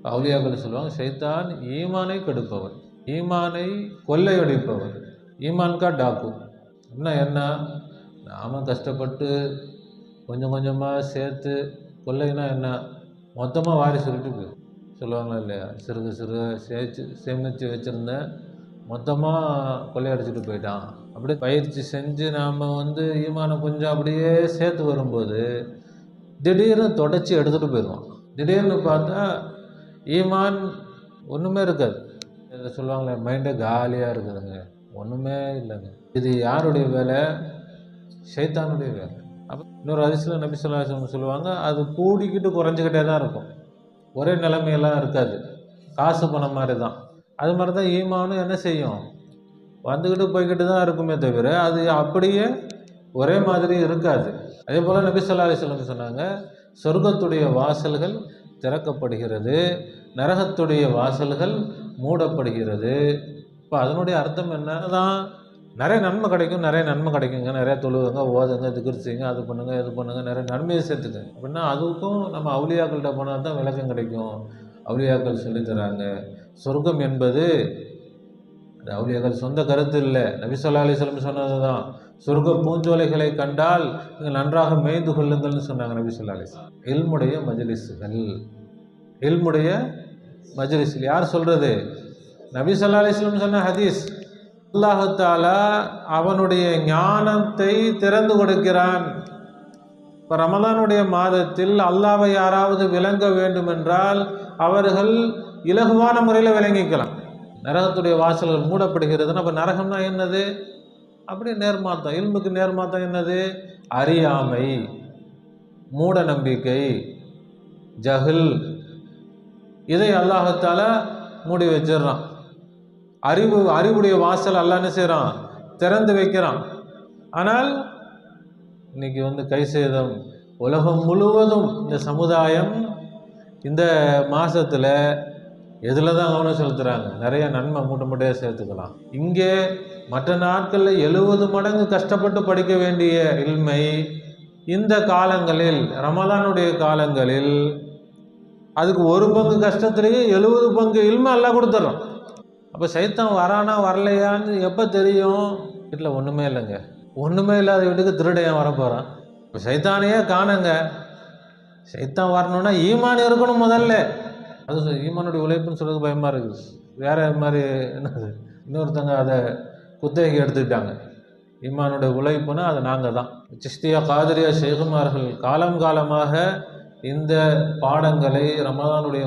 அவுலியாக்கள் சொல்லுவாங்க, ஷைத்தான் ஈமானை கெடுப்பவர், ஈமானை கொள்ளையடிப்பவர், ஈமான்கா டாக்கு. என்ன நாம் கஷ்டப்பட்டு கொஞ்சம் கொஞ்சமாக சேர்த்து, கொள்ளைன்னா என்ன, மொத்தமாக வாரி சுருட்டி போயிடும் சொல்லுவாங்களா இல்லையா? சிறுக சிறுக சேமித்து வச்சுருந்த மொத்தமாக கொள்ளையடிச்சிட்டு போயிட்டான். அப்படியே பயிற்சி செஞ்சு நாம் ஈமானை கொஞ்சம் அப்படியே சேர்த்து வரும்போது திடீர்னு தொடச்சி எடுத்துகிட்டு போயிடுவான். திடீர்னு பார்த்தா ஈமான் ஒன்றுமே இருக்காது. இதை சொல்லுவாங்களே, மைண்டே காலியாக இருக்குதுங்க, ஒன்றுமே இல்லைங்க. இது யாருடைய வேலை? ஷைத்தானுடைய வேலை. அப்போ இன்னொரு ஹதீஸில் நபி ஸல்லல்லாஹு அலைஹி வஸல்லம் சொல்லுவாங்க, அது கூடிக்கிட்டு குறைஞ்சிக்கிட்டே தான் இருக்கும், ஒரே நிலைமையெல்லாம் இருக்காது. காசு பணம் மாதிரி தான். அது மாதிரி தான் ஈமானும் என்ன செய்யும், வந்துக்கிட்டு போய்கிட்டு தான் இருக்குமே தவிர அது அப்படியே ஒரே மாதிரி இருக்காது. அதே போல் நபி ஸல்லல்லாஹு அலைஹி வஸல்லம் சொன்னாங்க, சொர்க்கத்துடைய வாசல்கள் திறக்கப்படுகிறது, நரகத்துடைய வாசல்கள் மூடப்படுகிறது. இப்போ அதனுடைய அர்த்தம் என்னதான், நிறைய நன்மை கிடைக்கும், நிறைய நன்மை கிடைக்குங்க, நிறைய தொழுவுங்க, ஓதுங்க, திக்ர் செய்யுங்க, அது பண்ணுங்க, இது பண்ணுங்க, நிறைய நன்மையை சேர்த்துங்க அப்படின்னா அதுக்கும் நம்ம அவுலியாக்கள்கிட்ட போனால் தான் விளக்கம் கிடைக்கும். அவுலியாக்கள் சொல்லித்தராங்க, சொர்க்கம் என்பது அது அவுலியாக்கள் சொந்த கருத்து இல்லை, நபி ஸல்லல்லாஹு அலைஹி வஸல்லம் சொன்னது தான். சொர்க்க பூஞ்சோலைகளை கண்டால் நீங்கள் நன்றாக மேய்ந்து கொள்ளுங்கள்னு சொன்னாங்க நபி ஸல்லல்லாஹு அலைஹி வஸல்லம். இல்முடைய மஜ்லிஸ்கள், இல்முடைய மஜ்லிஸ் யார் சொல்றது? நபி ஸல்லல்லாஹு அலைஹி வஸல்லம் சொன்ன ஹதீஸ். அல்லாஹ் தஆலா அவனுடைய ஞானத்தை திறந்து கொடுக்கிறான். இப்போ ரமலானுடைய மாதத்தில் அல்லாஹ்வை யாராவது விளங்க வேண்டும் என்றால் அவர்கள் இலகுவான முறையில் விளங்கிக்கலாம். நரகத்துடைய வாசல்கள் மூடப்படுகிறதுன்னா, அப்போ நரகம்னா என்னது? அப்படி நேர்மாத்தம். இல்முக்கு நேர்மாத்தம் என்னது? அறியாமை, மூட நம்பிக்கை, ஜஹில். இதை அல்லாஹ் தஆலா மூடி வச்சிடறான். அறிவுடைய வாசல் அல்லாஹ் என்ன செய்கிறான்? திறந்து வைக்கிறான். ஆனால் இன்னைக்கு கை சேதம். உலகம் முழுவதும் இந்த சமுதாயம் இந்த மாதத்தில் எதில் தான் கவனம் செலுத்துகிறாங்க? நிறைய நன்மை மூட்டையாக சேர்த்துக்கலாம். இங்கே மற்ற நாட்களில் 70 மடங்கு கஷ்டப்பட்டு படிக்க வேண்டிய இல்மை இந்த காலங்களில், ரமலானுடைய காலங்களில், அதுக்கு 1 பங்கு கஷ்டத்துலேயே 70 பங்கு இல்மை எல்லாம் கொடுத்துட்றோம். அப்போ சைத்தான் வரானா வரலையான்னு எப்போ தெரியும்? வீட்டில் ஒன்றுமே இல்லைங்க, ஒன்றுமே இல்லாத வீட்டுக்கு திருடையன் வரப்போகிறான். இப்போ சைத்தானையே காணுங்க. சைத்தான் வரணும்னா ஈமான் இருக்கணும் முதல்ல. அது ஈமானுடைய உழைப்புன்னு சொல்கிறது பயமாக இருக்குது. வேறு மாதிரி என்னது, இன்னொருத்தங்க அதை குத்தகைக்கு எடுத்துக்கிட்டாங்க. ஈமானுடைய உழைப்புன்னா அது நாங்கள் தான். சிஸ்தியா, காதிரியா, ஷேகுமார்கள் காலம் காலமாக இந்த பாடங்களை ரமலானுடைய